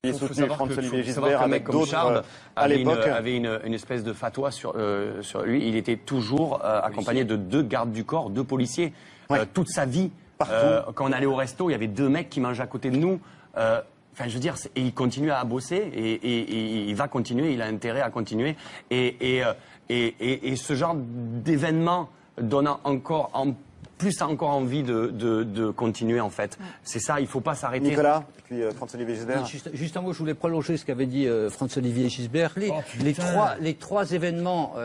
Il faut savoir Franz-Olivier qu'un Gisbert mec avec comme Chard d'autres à l'époque avait une espèce de fatwa sur lui. Il était toujours accompagné de 2 gardes du corps, 2 policiers. Toute sa vie, quand on allait au resto, il y avait 2 mecs qui mangeaient à côté de nous. Enfin, je veux dire, et il continue à bosser et il va continuer, il a intérêt à continuer. Et ce genre d'événement donne encore envie de continuer, en fait. C'est ça, il ne faut pas s'arrêter. Nicolas, puis Franz-Olivier Gisbert. Juste un mot, je voulais prolonger ce qu'avait dit Franz-Olivier Gisbert. Les trois événements...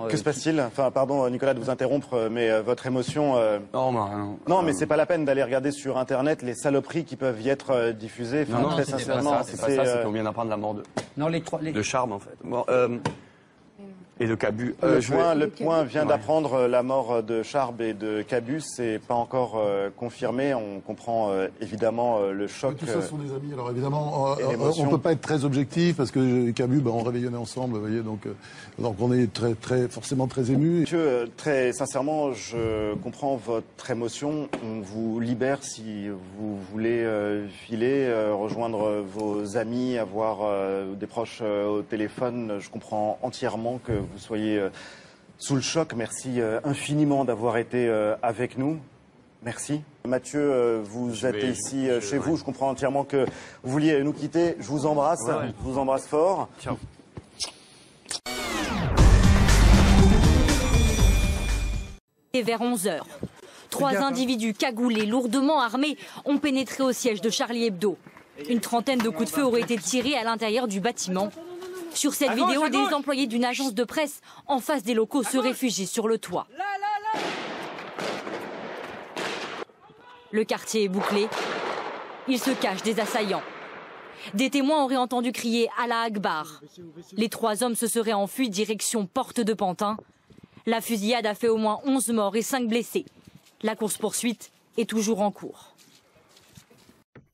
Que se passe-t-il? Enfin, pardon, Nicolas, de vous interrompre, mais votre émotion... Non, mais c'est pas la peine d'aller regarder sur Internet les saloperies qui peuvent y être diffusées. Enfin, non, sincèrement, c'est pas ça, c'est qu'on vient d'apprendre la mort de Charme, en fait. Bon, et de Cabu. Le Point vient d'apprendre la mort de Charb et de Cabu. C'est pas encore confirmé. On comprend évidemment le choc. Tout ça sont des amis. Alors évidemment, on peut pas être très objectif parce que Cabu, on réveillonnait ensemble, vous voyez. Donc on est forcément très ému. Monsieur, très sincèrement, je comprends votre émotion. On vous libère si vous voulez filer, rejoindre vos amis, avoir des proches au téléphone. Je comprends entièrement que vous soyez sous le choc. Merci infiniment d'avoir été avec nous. Merci. Mathieu, vous êtes ici chez vous. Je comprends entièrement que vous vouliez nous quitter. Je vous embrasse. Je vous embrasse fort. Ciao. Et vers 11h, 3 individus cagoulés, lourdement armés, ont pénétré au siège de Charlie Hebdo. Une trentaine de coups de feu auraient été tirés à l'intérieur du bâtiment. Sur cette vidéo, des employés d'une agence de presse en face des locaux se réfugient sur le toit. Le quartier est bouclé. Il se cache des assaillants. Des témoins auraient entendu crier « Allah Akbar ». Les 3 hommes se seraient enfuis direction Porte de Pantin. La fusillade a fait au moins 11 morts et 5 blessés. La course-poursuite est toujours en cours.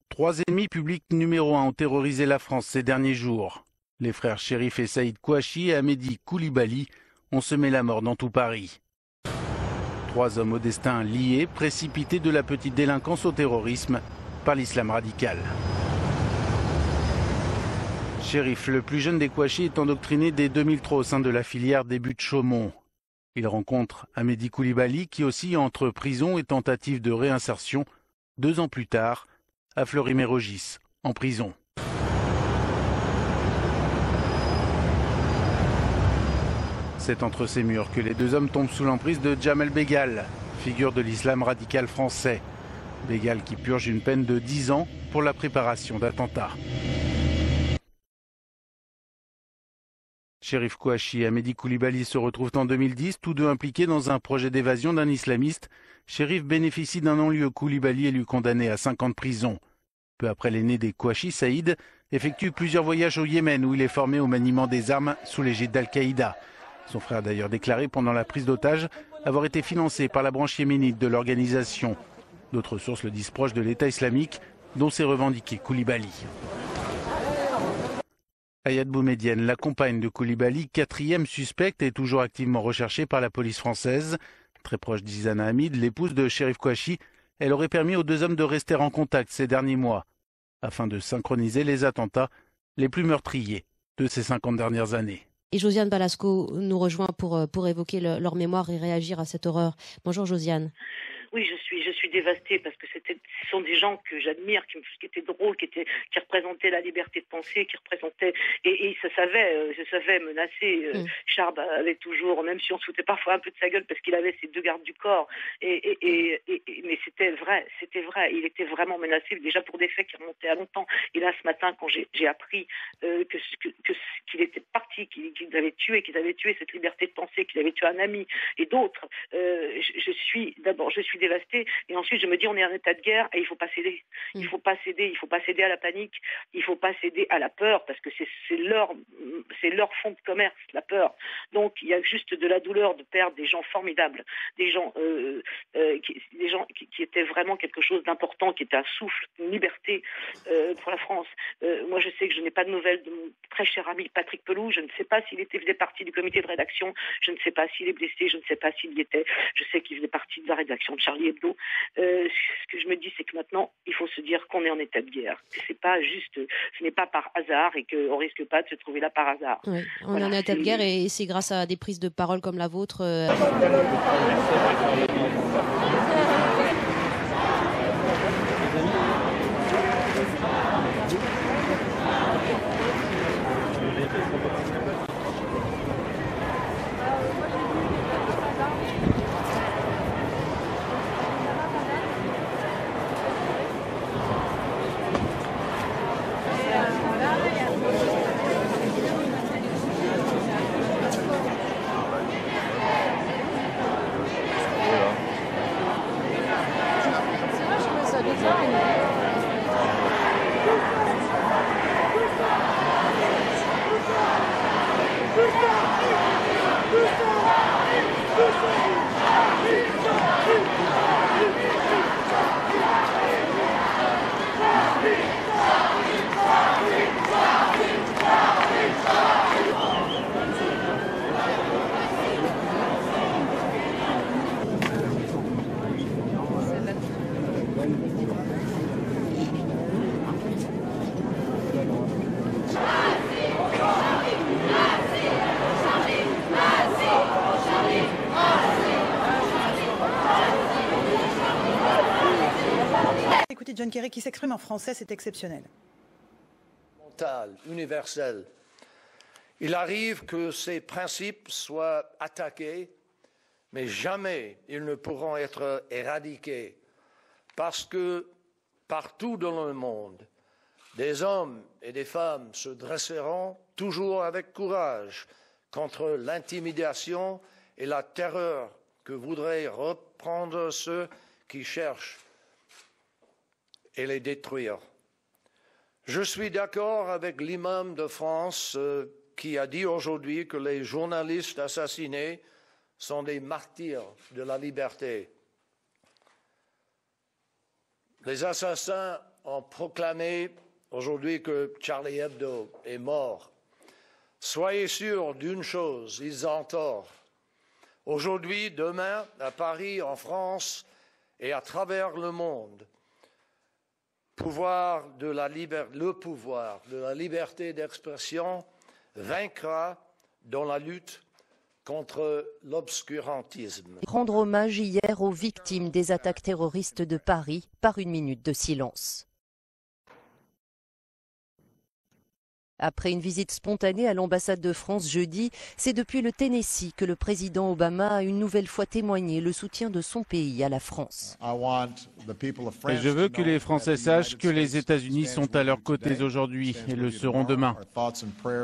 3 ennemis publics numéro 1 ont terrorisé la France ces derniers jours. Les frères Chérif et Saïd Kouachi et Amédi Koulibaly ont semé la mort dans tout Paris. 3 hommes au destin liés, précipités de la petite délinquance au terrorisme par l'islam radical. Chérif, le plus jeune des Kouachi, est endoctriné dès 2003 au sein de la filière des buts de Chaumont. Il rencontre Amédi Koulibaly qui oscille entre prison et tentative de réinsertion 2 ans plus tard à Fleury-Mérogis, en prison. C'est entre ces murs que les 2 hommes tombent sous l'emprise de Jamel Bégal, figure de l'islam radical français. Bégal qui purge une peine de 10 ans pour la préparation d'attentats. Chérif Kouachi et Amédi Koulibaly se retrouvent en 2010, tous 2 impliqués dans un projet d'évasion d'un islamiste. Chérif bénéficie d'un non-lieu. Koulibaly est lui condamné à 5 ans de prison. Peu après, l'aîné des Kouachi, Saïd, effectue plusieurs voyages au Yémen où il est formé au maniement des armes sous l'égide d'Al-Qaïda. Son frère a d'ailleurs déclaré pendant la prise d'otage avoir été financé par la branche yéménite de l'organisation. D'autres sources le disent proche de l'État islamique, dont s'est revendiqué Koulibaly. Hayat Boumedienne, la compagne de Koulibaly, 4e suspecte, est toujours activement recherchée par la police française. Très proche d'Izana Hamid, l'épouse de Chérif Kouachi, elle aurait permis aux 2 hommes de rester en contact ces derniers mois, afin de synchroniser les attentats les plus meurtriers de ces 50 dernières années. Et Josiane Balasco nous rejoint pour évoquer leur mémoire et réagir à cette horreur. Bonjour Josiane. Oui, je suis dévastée parce que ce sont des gens que j'admire, qui étaient drôles, qui représentaient la liberté de penser, qui représentaient et se savait menacer. Charb avait toujours, même si on se foutait parfois un peu de sa gueule parce qu'il avait ses 2 gardes du corps, mais c'était vrai. Il était vraiment menacé déjà pour des faits qui remontaient à longtemps. Et là, ce matin, quand j'ai appris qu'il était parti, qu'ils avaient tué cette liberté de penser, qu'il avait tué un ami et d'autres, je suis dévastée. Et ensuite, je me dis, on est en état de guerre et il faut pas céder. Il faut pas céder à la panique. Il faut pas céder à la peur parce que c'est leur fonds de commerce, la peur. Donc, il y a juste de la douleur de perdre des gens formidables, des gens qui étaient vraiment quelque chose d'important, qui était un souffle, une liberté pour la France. Moi, je sais que je n'ai pas de nouvelles de mon très cher ami Patrick Pelou. Je ne sais pas s'il faisait partie du comité de rédaction. Je ne sais pas s'il est blessé. Je ne sais pas s'il y était. Je sais qu'il faisait partie de la rédaction de Charlie Hebdo. Ce que je me dis, c'est que maintenant, il faut se dire qu'on est en état de guerre. C'est pas juste, ce n'est pas par hasard et qu'on risque pas de se trouver là par hasard. Oui, on est en état de guerre et c'est grâce à des prises de parole comme la vôtre. Écoutez, John Kerry qui s'exprime en français, c'est exceptionnel. Universel. Il arrive que ces principes soient attaqués, mais jamais ils ne pourront être éradiqués, parce que partout dans le monde, des hommes et des femmes se dresseront toujours avec courage contre l'intimidation et la terreur que voudraient reprendre ceux qui cherchent et les détruire. Je suis d'accord avec l'imam de France qui a dit aujourd'hui que les journalistes assassinés sont des martyrs de la liberté. Les assassins ont proclamé aujourd'hui que Charlie Hebdo est mort. Soyez sûrs d'une chose, ils ont tort. Aujourd'hui, demain, à Paris, en France et à travers le monde, le pouvoir de la liberté d'expression vaincra dans la lutte contre l'obscurantisme. Rendre hommage hier aux victimes des attaques terroristes de Paris par une minute de silence. Après une visite spontanée à l'ambassade de France jeudi, c'est depuis le Tennessee que le président Obama a une nouvelle fois témoigné le soutien de son pays à la France. Et je veux que les Français sachent que les États-Unis sont à leurs côtés aujourd'hui et le seront demain.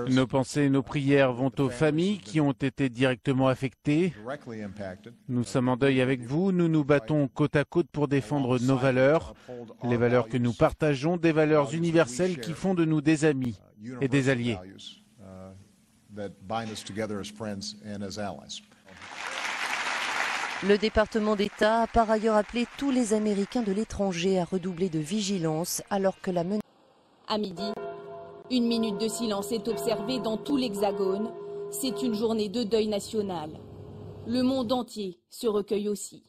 Nos pensées et nos prières vont aux familles qui ont été directement affectées. Nous sommes en deuil avec vous, nous nous battons côte à côte pour défendre nos valeurs, les valeurs que nous partageons, des valeurs universelles qui font de nous des amis et des alliés. Le département d'État a par ailleurs appelé tous les Américains de l'étranger à redoubler de vigilance alors que la menace... À midi, une minute de silence est observée dans tout l'Hexagone. C'est une journée de deuil national. Le monde entier se recueille aussi.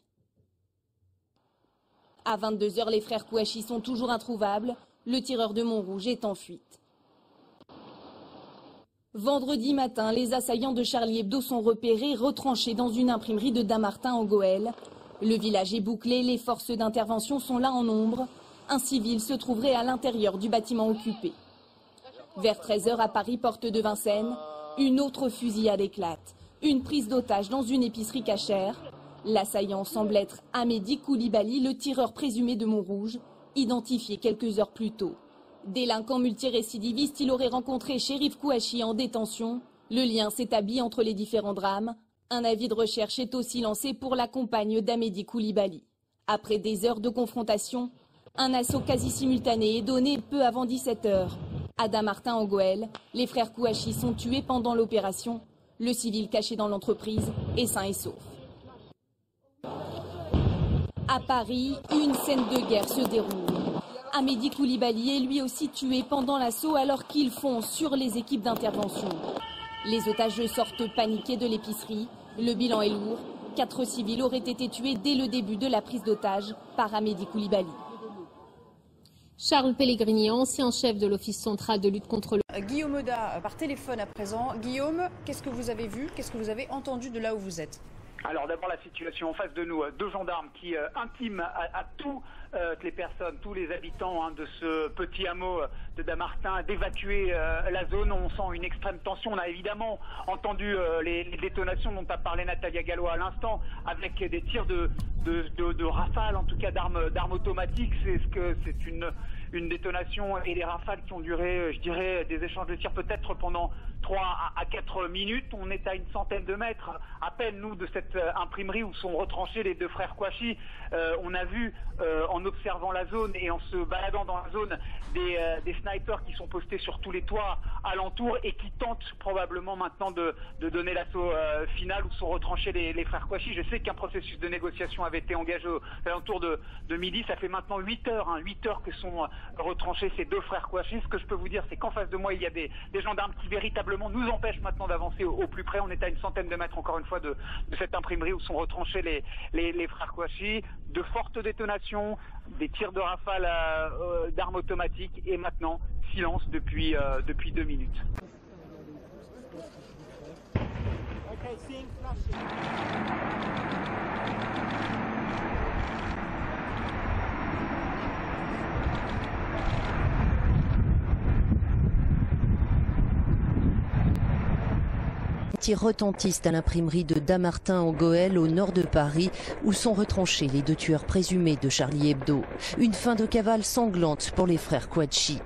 À 22 h, les frères Kouachi sont toujours introuvables. Le tireur de Montrouge est en fuite. Vendredi matin, les assaillants de Charlie Hebdo sont repérés, retranchés dans une imprimerie de Dammartin en Goële. Le village est bouclé, les forces d'intervention sont là en nombre. Un civil se trouverait à l'intérieur du bâtiment occupé. Vers 13 h à Paris, porte de Vincennes, une autre fusillade éclate. Une prise d'otage dans une épicerie cachère. L'assaillant semble être Amédi Koulibaly, le tireur présumé de Montrouge, identifié quelques heures plus tôt. Délinquant multirécidiviste, il aurait rencontré Chérif Kouachi en détention. Le lien s'établit entre les différents drames. Un avis de recherche est aussi lancé pour la compagne d'Amédi Koulibaly. Après des heures de confrontation, un assaut quasi simultané est donné peu avant 17 h. À Dammartin en Goële, les frères Kouachi sont tués pendant l'opération. Le civil caché dans l'entreprise est sain et sauf. À Paris, une scène de guerre se déroule. Amédi Koulibaly est lui aussi tué pendant l'assaut alors qu'il fonce sur les équipes d'intervention. Les otages sortent paniqués de l'épicerie. Le bilan est lourd. 4 civils auraient été tués dès le début de la prise d'otage par Amédi Koulibaly. Charles Pellegrini, ancien chef de l'Office central de lutte contre le... Guillaume Oda, par téléphone à présent. Guillaume, qu'est-ce que vous avez vu, qu'est-ce que vous avez entendu de là où vous êtes? Alors d'abord la situation en face de nous, 2 gendarmes qui intiment à toutes les personnes, tous les habitants de ce petit hameau de Dammartin d'évacuer la zone. On sent une extrême tension. On a évidemment entendu les détonations dont a parlé Nathalia Gallois à l'instant, avec des tirs de rafales, en tout cas d'armes automatiques. C'est une détonation et des rafales qui ont duré, je dirais, des échanges de tirs peut-être pendant 3 à 4 minutes. On est à une centaine de mètres à peine, nous, de cette imprimerie où sont retranchés les 2 frères Kouachi. On a vu, en observant la zone et en se baladant dans la zone, des snipers qui sont postés sur tous les toits alentours et qui tentent probablement maintenant de donner l'assaut final où sont retranchés les frères Kouachi. Je sais qu'un processus de négociation avait été engagé aux alentours de midi. Ça fait maintenant 8 heures, 8 heures que sont retranchés ces 2 frères Kouachi. Ce que je peux vous dire, c'est qu'en face de moi, il y a des gendarmes qui véritablement nous empêchent maintenant d'avancer au plus près. On est à une centaine de mètres, encore une fois, de cette imprimerie où sont retranchés les frères Kouachi. De fortes détonations, des tirs de rafale d'armes automatiques et maintenant silence depuis 2 minutes. Tirs retentissent à l'imprimerie de Dammartin en Goële, au nord de Paris, où sont retranchés les 2 tueurs présumés de Charlie Hebdo. Une fin de cavale sanglante pour les frères Kouachi.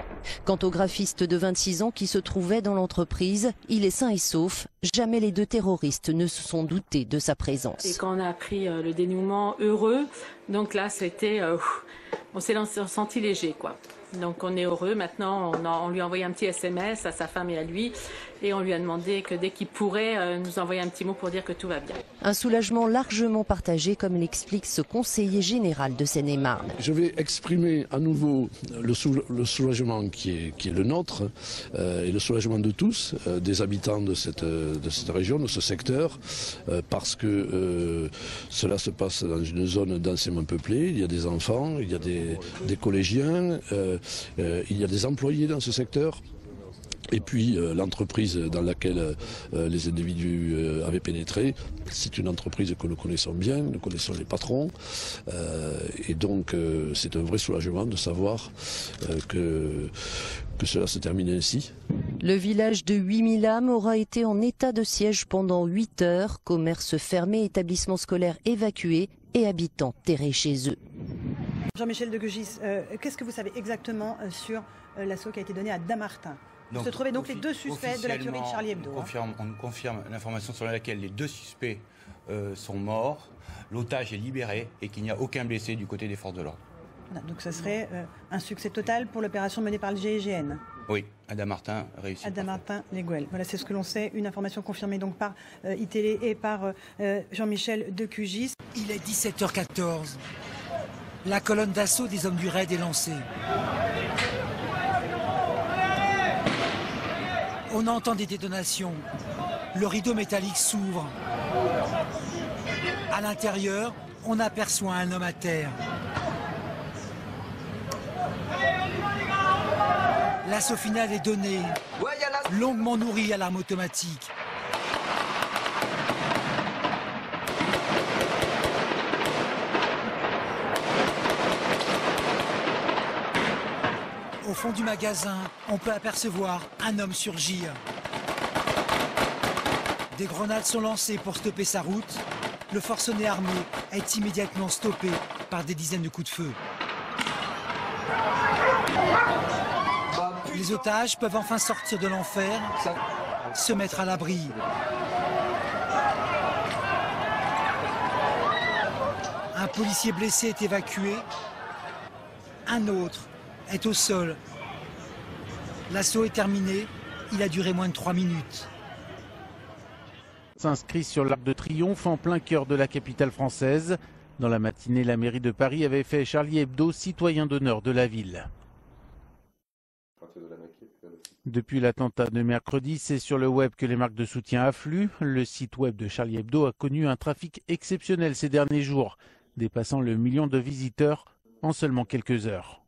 Quant au graphiste de 26 ans qui se trouvait dans l'entreprise, il est sain et sauf. Jamais les 2 terroristes ne se sont doutés de sa présence. Et quand on a appris le dénouement, heureux, donc là c'était, on s'est senti léger, quoi. Donc on est heureux. Maintenant, on lui a envoyé un petit SMS à sa femme et à lui, et on lui a demandé que dès qu'il pourrait nous envoyer un petit mot pour dire que tout va bien. Un soulagement largement partagé, comme l'explique ce conseiller général de Seine-et-Marne. Je vais exprimer à nouveau le soulagement qui est le nôtre et le soulagement de tous, des habitants de cette région, de ce secteur, parce que cela se passe dans une zone densément peuplée. Il y a des enfants, il y a des collégiens, il y a des employés dans ce secteur. Et puis l'entreprise dans laquelle les individus avaient pénétré, c'est une entreprise que nous connaissons bien, nous connaissons les patrons. Et donc c'est un vrai soulagement de savoir que cela se termine ainsi. Le village de 8000 âmes aura été en état de siège pendant 8 heures. Commerces fermés, établissements scolaires évacués et habitants terrés chez eux. Jean-Michel Deguegis, qu'est-ce que vous savez exactement sur l'assaut qui a été donné à Dammartin? Où se trouvaient donc les 2 suspects de la tuerie de Charlie Hebdo. On nous confirme l'information selon laquelle les 2 suspects sont morts, l'otage est libéré et qu'il n'y a aucun blessé du côté des forces de l'ordre. Donc ce serait un succès total pour l'opération menée par le GIGN. Oui, à Dammartin, réussi. À Dammartin-les-Goëles. Voilà, c'est ce que l'on sait. Une information confirmée donc par iTélé et par Jean-Michel Deguegis. Il est 17h14. La colonne d'assaut des hommes du raid est lancée. On entend des détonations. Le rideau métallique s'ouvre. À l'intérieur, on aperçoit un homme à terre. L'assaut final est donné, longuement nourri à l'arme automatique. Au fond du magasin, on peut apercevoir un homme surgir. Des grenades sont lancées pour stopper sa route. Le forcené armé est immédiatement stoppé par des dizaines de coups de feu. Les otages peuvent enfin sortir de l'enfer, se mettre à l'abri. Un policier blessé est évacué. Un autre est au sol. L'assaut est terminé. Il a duré moins de 3 minutes. S'inscrit sur l'Arc de Triomphe en plein cœur de la capitale française. Dans la matinée, la mairie de Paris avait fait Charlie Hebdo citoyen d'honneur de la ville. Depuis l'attentat de mercredi, c'est sur le web que les marques de soutien affluent. Le site web de Charlie Hebdo a connu un trafic exceptionnel ces derniers jours, dépassant le million de visiteurs en seulement quelques heures.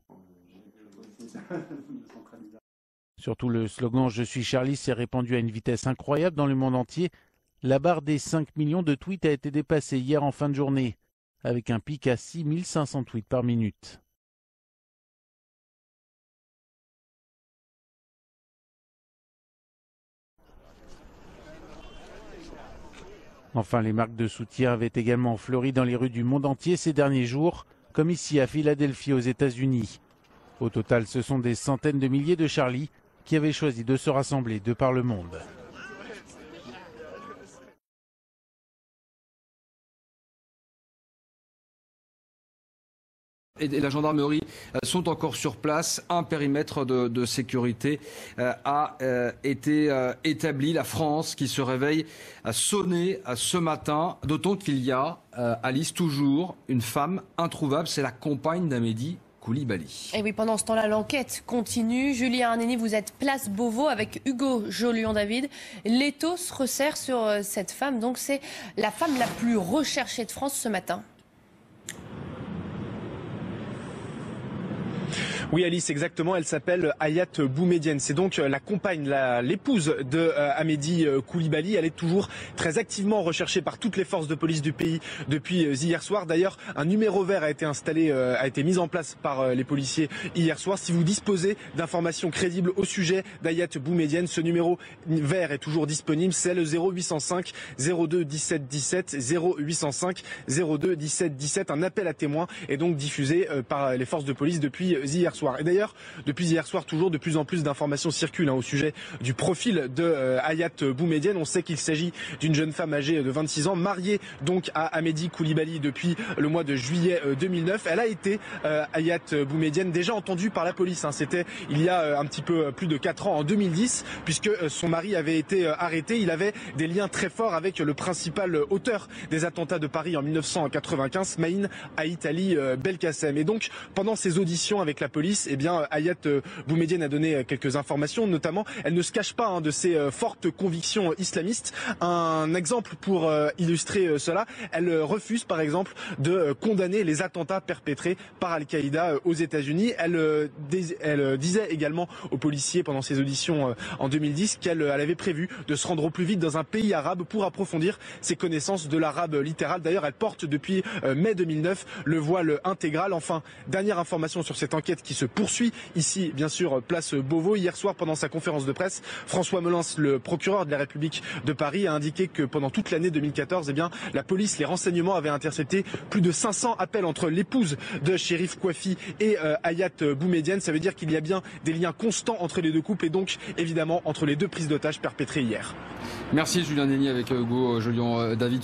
Surtout le slogan « Je suis Charlie » s'est répandu à une vitesse incroyable dans le monde entier. La barre des 5 millions de tweets a été dépassée hier en fin de journée, avec un pic à 6500 tweets par minute. Enfin, les marques de soutien avaient également fleuri dans les rues du monde entier ces derniers jours, comme ici à Philadelphie aux États-Unis. Au total, ce sont des centaines de milliers de Charlie qui avaient choisi de se rassembler de par le monde. Et la gendarmerie sont encore sur place. Un périmètre de sécurité a été établi. La France qui se réveille a sonné ce matin. D'autant qu'il y a, Alice, toujours une femme introuvable. C'est la compagne d'Amédi Coulibaly. Et oui, pendant ce temps-là, l'enquête continue. Julien Arneni, vous êtes place Beauvau avec Hugo Jolion-David. L'étau se resserre sur cette femme. Donc c'est la femme la plus recherchée de France ce matin. Oui Alice, exactement, elle s'appelle Hayat Boumediene. C'est donc la compagne, l'épouse de Amédi Coulibaly. Elle est toujours très activement recherchée par toutes les forces de police du pays depuis hier soir. D'ailleurs, un numéro vert a été mis en place par les policiers hier soir. Si vous disposez d'informations crédibles au sujet d'Hayat Boumediene, ce numéro vert est toujours disponible. C'est le 0805 02 17 17 0805 02 17 17. Un appel à témoins est donc diffusé par les forces de police depuis hier soir. Et d'ailleurs, depuis hier soir, toujours de plus en plus d'informations circulent au sujet du profil de Hayat Boumediene. On sait qu'il s'agit d'une jeune femme âgée de 26 ans, mariée donc à Amédi Coulibaly depuis le mois de juillet 2009. Elle a été, Hayat Boumediene, déjà entendue par la police. C'était il y a un petit peu plus de 4 ans, en 2010, puisque son mari avait été arrêté. Il avait des liens très forts avec le principal auteur des attentats de Paris en 1995, Maïn Haït Ali Belkacem. Et donc, pendant ses auditions avec la police, Hayat Boumediene a donné quelques informations, notamment elle ne se cache pas de ses fortes convictions islamistes. Un exemple pour illustrer cela, elle refuse par exemple de condamner les attentats perpétrés par Al-Qaïda aux États-Unis. Elle disait également aux policiers pendant ses auditions en 2010 qu'elle avait prévu de se rendre au plus vite dans un pays arabe pour approfondir ses connaissances de l'arabe littéral. D'ailleurs, elle porte depuis mai 2009 le voile intégral. Enfin, dernière information sur cette enquête qui se poursuit ici, bien sûr, place Beauvau. Hier soir, pendant sa conférence de presse, François Molins, le procureur de la République de Paris, a indiqué que pendant toute l'année 2014, la police, les renseignements avaient intercepté plus de 500 appels entre l'épouse de Chérif Kouafi et Hayat Boumediene. Ça veut dire qu'il y a bien des liens constants entre les deux couples et donc, évidemment, entre les deux prises d'otages perpétrées hier. Merci Julien Arneni avec Hugo Jolion-David.